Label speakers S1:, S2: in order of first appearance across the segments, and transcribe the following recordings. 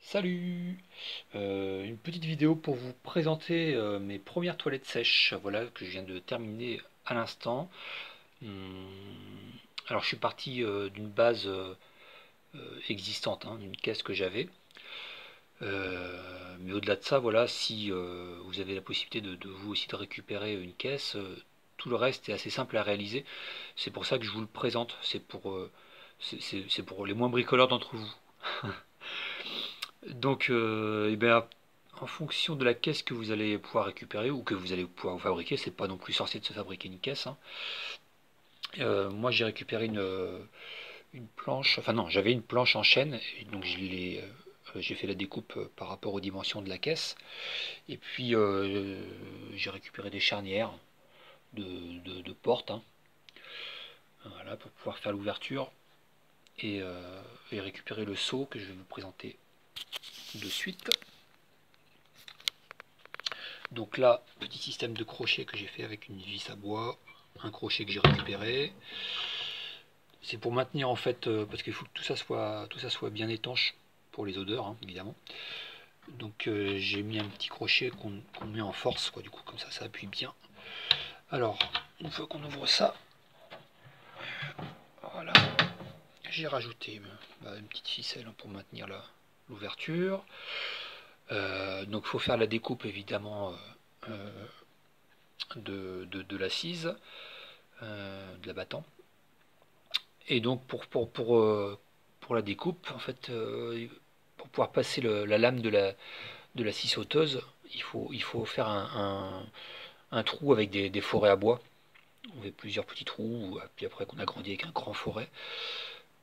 S1: Salut! Une petite vidéo pour vous présenter mes premières toilettes sèches, voilà, que je viens de terminer à l'instant. Hum, Alors je suis parti d'une base existante, hein, d'une caisse que j'avais. Mais au-delà de ça, voilà, si vous avez la possibilité de vous aussi de récupérer une caisse, tout le reste est assez simple à réaliser. C'est pour ça que je vous le présente, c'est pour les moins bricoleurs d'entre vous. Donc, eh bien, en fonction de la caisse que vous allez pouvoir récupérer ou que vous allez pouvoir vous fabriquer, c'est pas non plus sorcier de se fabriquer une caisse, hein. Moi, j'ai récupéré une planche, enfin non, j'avais une planche en chêne, et donc j'ai fait la découpe par rapport aux dimensions de la caisse. Et puis, j'ai récupéré des charnières de, de porte, hein, voilà, pour pouvoir faire l'ouverture et récupérer le seau que je vais vous présenter de suite. Donc là, petit système de crochet que j'ai fait avec une vis à bois, un crochet que j'ai récupéré. C'est pour maintenir en fait, parce qu'il faut que tout ça soit bien étanche pour les odeurs, hein, évidemment. Donc j'ai mis un petit crochet qu'on met en force, quoi, du coup comme ça appuie bien. Alors, une fois qu'on ouvre ça, voilà, j'ai rajouté une petite ficelle pour maintenir l'ouverture. Donc il faut faire la découpe évidemment de l'assise, de l'abattant. Et donc pour la découpe, en fait, pour pouvoir passer la lame de la scie sauteuse, il faut faire un trou avec des forêts à bois. On fait plusieurs petits trous, puis après qu'on a grandi avec un grand forêt,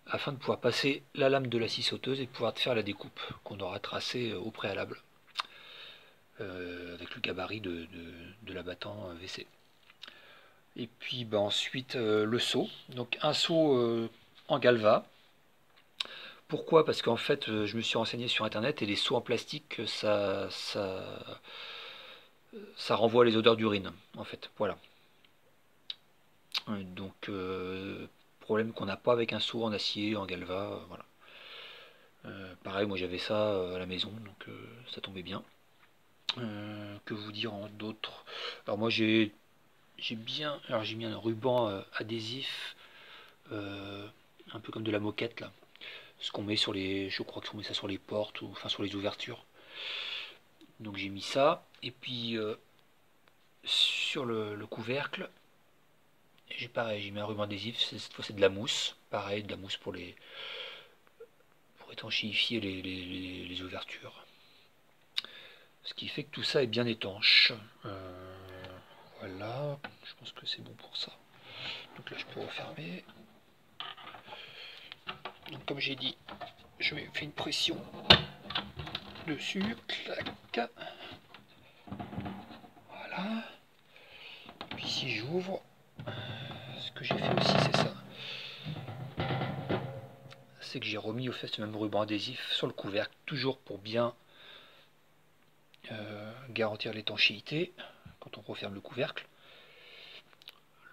S1: afin de pouvoir passer la lame de la scie sauteuse et pouvoir faire la découpe qu'on aura tracée au préalable, avec le gabarit de l'abattant WC. Et puis ensuite le seau, donc un seau en galva. Pourquoi? Parce qu'en fait, je me suis renseigné sur internet et les seaux en plastique, ça renvoie les odeurs d'urine, en fait. Voilà. Donc, problème qu'on n'a pas avec un seau en acier, en galva, voilà. Pareil, moi j'avais ça à la maison, donc ça tombait bien. Que vous dire en d'autres? Alors moi j'ai mis un ruban adhésif, un peu comme de la moquette là. Ce qu'on met sur je crois qu'on met ça sur les portes ou enfin sur les ouvertures. Donc j'ai mis ça et puis sur le couvercle, j'ai mis un ruban adhésif. Cette fois c'est de la mousse, pareil, de la mousse pour étanchéifier les ouvertures. Ce qui fait que tout ça est bien étanche. Voilà, je pense que c'est bon pour ça. Donc là je peux refermer. Donc comme j'ai dit, je fais une pression dessus, clac. Voilà. Puis si j'ouvre, ce que j'ai fait aussi c'est ça. C'est que j'ai remis au fait ce même ruban adhésif sur le couvercle, toujours pour bien garantir l'étanchéité quand on referme le couvercle.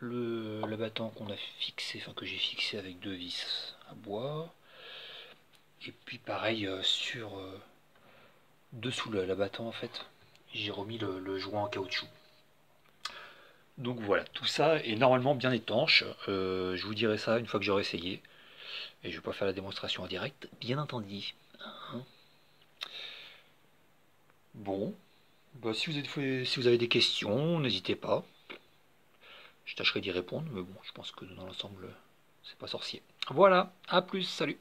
S1: L'abattant qu'on a fixé, enfin que j'ai fixé avec deux vis à bois. Et puis pareil dessous l'abattant en fait, j'ai remis le joint en caoutchouc. Donc voilà, tout ça est normalement bien étanche. Je vous dirai ça une fois que j'aurai essayé. Et je vais pas faire la démonstration en direct, bien entendu. Hein. Bon, si vous avez des questions, n'hésitez pas. Je tâcherai d'y répondre, mais bon, je pense que dans l'ensemble, c'est pas sorcier. Voilà, à plus, salut.